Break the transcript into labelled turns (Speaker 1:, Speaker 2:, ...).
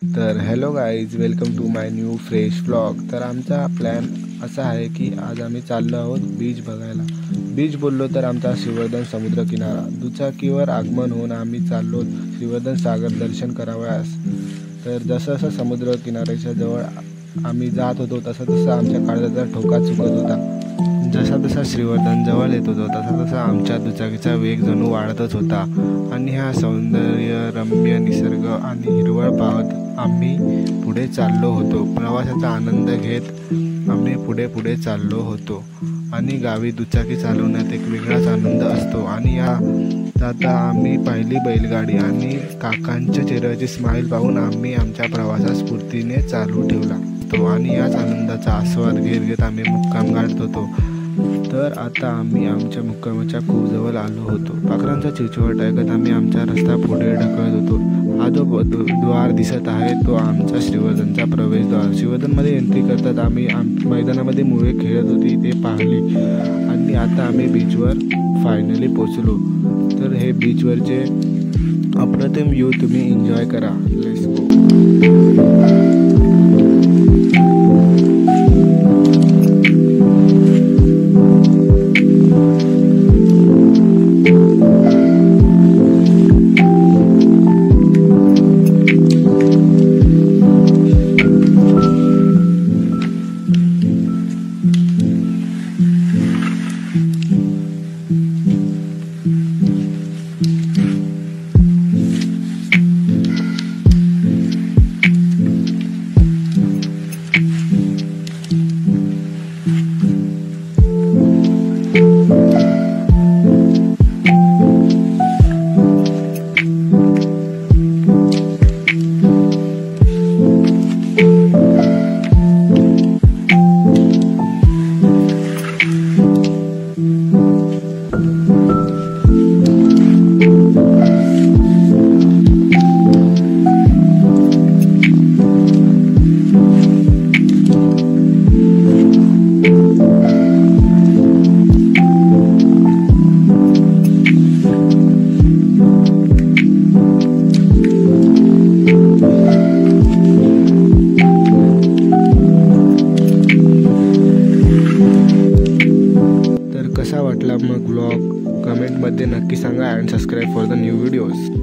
Speaker 1: तर hello guys, welcome to my new fresh vlog. तर आमचा प्लॅन असा आहे की आज आम्ही चाललो आहोत बीच बघायला। बीच बोललो तर आमचा श्रीवर्धन समुद्र किनारा। दुचाकीवर आगमन होऊन आम्ही चाललो श्रीवर्धन सागर दर्शन करावयास। तर जसं जसं समुद्र किनाऱ्याच्या जवळ आम्ही जात होतो तसं तसं आमच्या काळजाचा ठोका चुकत होता। जसा जसा श्रीवर्धन जवळ येत होतो तसा तसा आमच्या दुचाकीचा वेग जणू वाढतच होता आणि हा सौंदर्यरम्य निसर्ग आणि हिरवळ पाहत आम्ही पुढे चाललो होतो। प्रवासाचा आनंद घेत आम्ही पुढे चाललो होतो आणि गावी दुचाकी चालवण्यात एक वेगळाच आनंद असतो। आणि या जाता आम्ही पाहिली बैलगाडी आणि काकांच्या चेहऱ्याची स्माईल पाहून आम्ही आमच्या प्रवासास स्फूर्तीने चालू ठेवला आणि याच आनंदाचा आस्वाद घेत घेत आम्ही मुक्काम गाठत होतो। तर आता आम्ही आमच्या मुक्कामाच्या खूप जवळ आलो होतो। पाखरांचा चिवचिवाट ऐकत आम्ही आमचा रस्ता पुढे ढकलत होतो। हा जो द्वार दिसत आहे तो आमचा श्रीवर्धनचा प्रवेशद्वार। श्रीवर्धनमध्ये एंट्री करतात आम्ही मैदानामध्ये मुळे खेळत होती ते पाहिली आणि आता आम्ही बीचवर फायनली पोचलो। तर हे बीचवरचे अप्रतिम व्ह्यू तुम्ही एन्जॉय करा। Let's go. कसा वाटला मग व्लॉग कमेंटमध्ये नक्की सांगा and subscribe for the new videos.